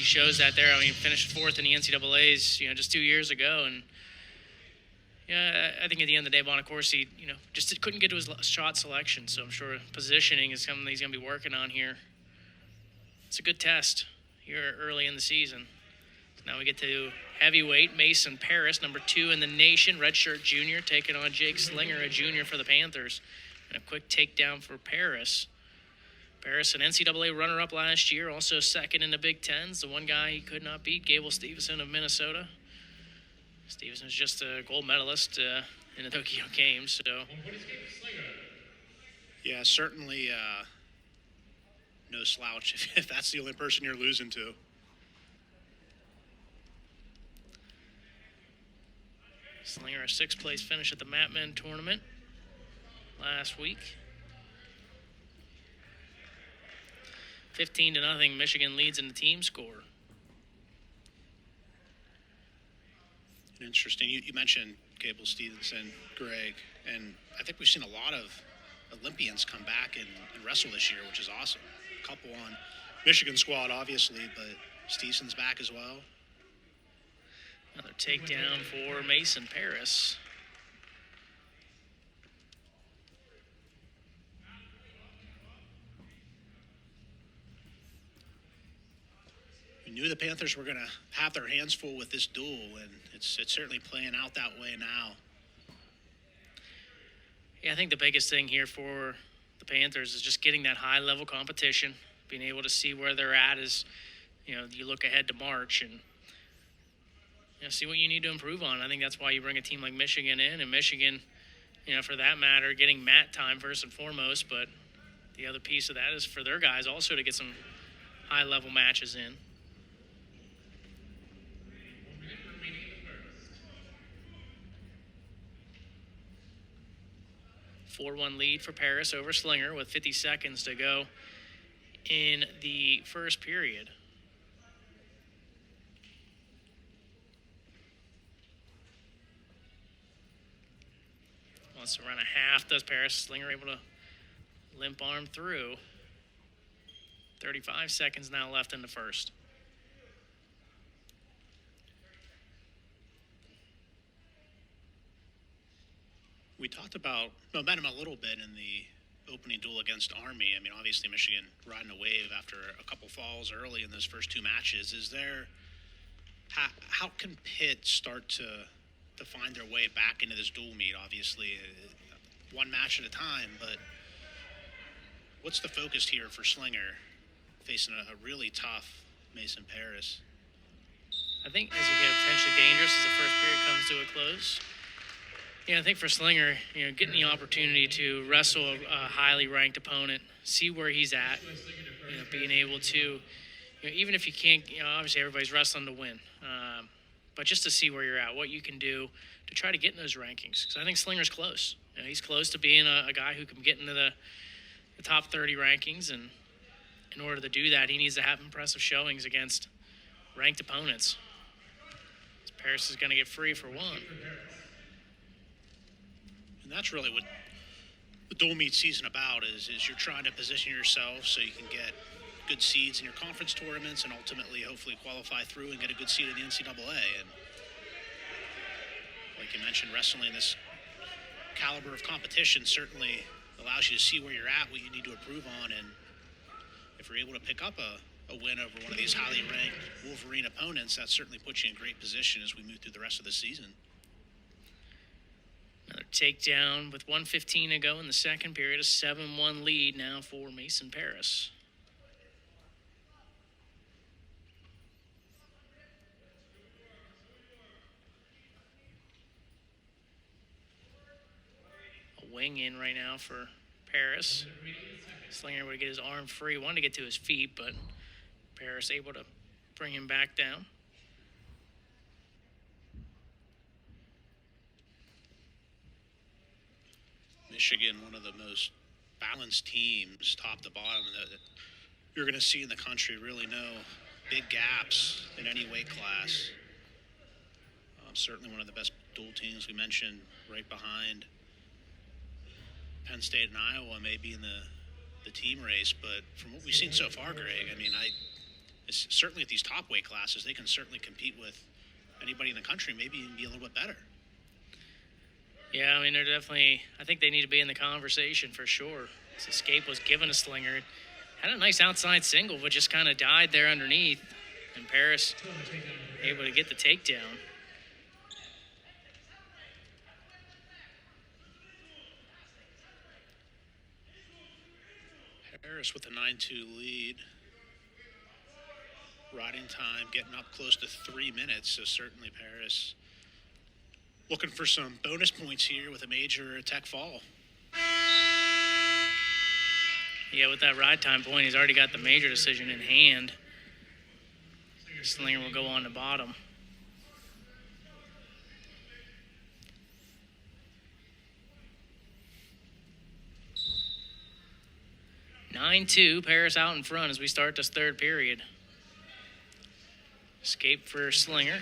shows that there. I mean, finished fourth in the NCAA's, just 2 years ago. And, I think at the end of the day, Bonacorsi, just couldn't get to his shot selection. So I'm sure positioning is something he's going to be working on here. It's a good test here early in the season. Now we get to heavyweight Mason Parris, number 2 in the nation, redshirt junior, taking on Jake Slinger, a junior for the Panthers. And a quick takedown for Parris. Parris, an NCAA runner-up last year, also second in the Big Tens. The one guy he could not beat, Gable Stevenson of Minnesota. Stevenson's just a gold medalist in the Tokyo Games. So, yeah, certainly no slouch if that's the only person you're losing to. Slinger, a 6th place finish at the Matman tournament last week. 15-0, Michigan leads in the team score. Interesting. You mentioned Gable Stevenson, Greg, and I think we've seen a lot of Olympians come back and wrestle this year, which is awesome. A couple on Michigan squad, obviously, but Stevenson's back as well. Another takedown for Mason Parris. We knew the Panthers were going to have their hands full with this duel, and it's certainly playing out that way now. Yeah, I think the biggest thing here for the Panthers is just getting that high-level competition, being able to see where they're at as, you look ahead to March and see what you need to improve on. I think that's why you bring a team like Michigan in, and Michigan, for that matter, getting mat time first and foremost, but the other piece of that is for their guys also to get some high-level matches in. 4-1 lead for Parris over Slinger with 50 seconds to go in the first period. Wants to run a half, does Parris. Slinger able to limp arm through. 35 seconds now left in the first. We talked about momentum a little bit in the opening duel against Army. I mean, obviously Michigan riding a wave after a couple falls early in those first 2 matches. Is there how can Pitt start to find their way back into this duel meet? Obviously, one match at a time, but what's the focus here for Slinger facing a really tough Mason Parris? I think as it gets potentially dangerous as the first period comes to a close. I think for Slinger, getting the opportunity to wrestle a highly ranked opponent, see where he's at, being able to, even if you can't, obviously everybody's wrestling to win, but just to see where you're at, what you can do to try to get in those rankings. Because I think Slinger's close. He's close to being a guy who can get into the top 30 rankings, and in order to do that, he needs to have impressive showings against ranked opponents. Parris is going to get free for one. And that's really what the dual meet season about is you're trying to position yourself so you can get good seeds in your conference tournaments and ultimately hopefully qualify through and get a good seed in the NCAA. And like you mentioned, wrestling this caliber of competition certainly allows you to see where you're at, what you need to improve on, and if you're able to pick up a win over one of these highly ranked Wolverine opponents, that certainly puts you in great position as we move through the rest of the season. Another takedown with 1:15 to go in the second period. A 7-1 lead now for Mason Parris. A wing in right now for Parris. Slinger able to get his arm free. Wanted to get to his feet, but Parris able to bring him back down. Michigan, one of the most balanced teams, top to bottom, that you're going to see in the country. Really no big gaps in any weight class. Certainly one of the best dual teams we mentioned, right behind Penn State and Iowa, maybe in the team race. But from what we've seen so far, Greg, I mean, certainly at these top weight classes, they can certainly compete with anybody in the country, maybe even be a little bit better. Yeah, I mean, they're definitely, I think they need to be in the conversation for sure. This escape was given to Slinger. Had a nice outside single, but just kind of died there underneath. And Parris able to get the takedown. Parris with a 9-2 lead. Riding time getting up close to 3 minutes, so certainly Parris looking for some bonus points here with a major tech fall. Yeah, with that ride time point, he's already got the major decision in hand. Slinger will go on the bottom. (9-2), Parris out in front as we start this third period. Escape for Slinger.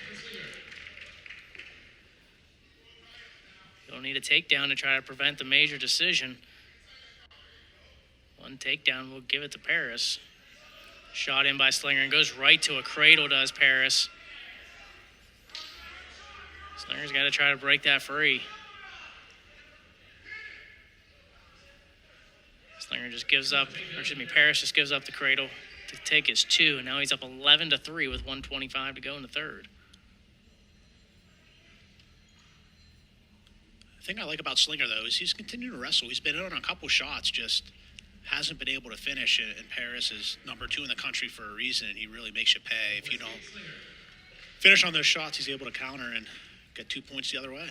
You'll need a takedown to try to prevent the major decision. One takedown will give it to Parris. Shot in by Slinger and goes right to a cradle, does Parris. Slinger's got to try to break that free. Slinger just gives up, or excuse me, Parris just gives up the cradle to take his 2, and now he's up 11-3 with 1:25 to go in the third. The thing I like about Slinger, though, is he's continuing to wrestle. He's been in on a couple shots, just hasn't been able to finish, and Parris is number 2 in the country for a reason, and he really makes you pay. If you don't finish on those shots, he's able to counter and get 2 points the other way.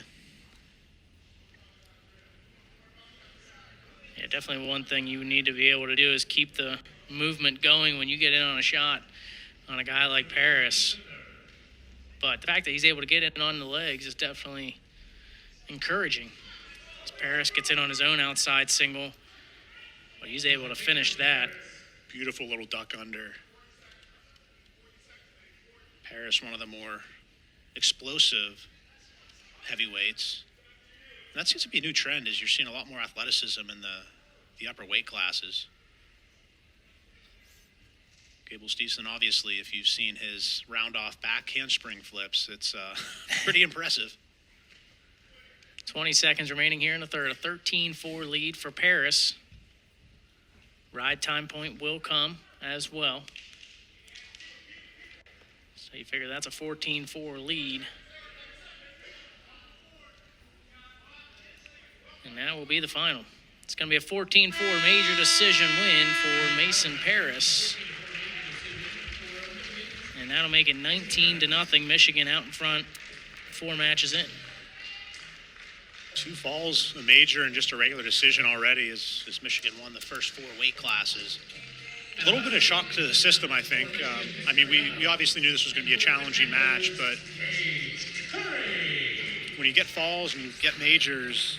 Yeah, definitely one thing you need to be able to do is keep the movement going when you get in on a shot on a guy like Parris. But the fact that he's able to get in on the legs is definitely encouraging. As Parris gets in on his own outside single, but he's able to finish that. Beautiful little duck under. Parris, one of the more explosive heavyweights. And that seems to be a new trend, is you're seeing a lot more athleticism in the upper weight classes. Gable Stevenson, obviously, if you've seen his round-off back handspring flips, it's pretty impressive. 20 seconds remaining here in the third. A 13-4 lead for Parris. Ride time point will come as well. So you figure that's a 14-4 lead. And that will be the final. It's going to be a 14-4 major decision win for Mason Parris. And that'll make it 19-0. Michigan out in front, 4 matches in. 2 falls, a major, and just a regular decision already as Michigan won the first 4 weight classes. A little bit of shock to the system, I think. I mean, we obviously knew this was going to be a challenging match, but when you get falls and you get majors,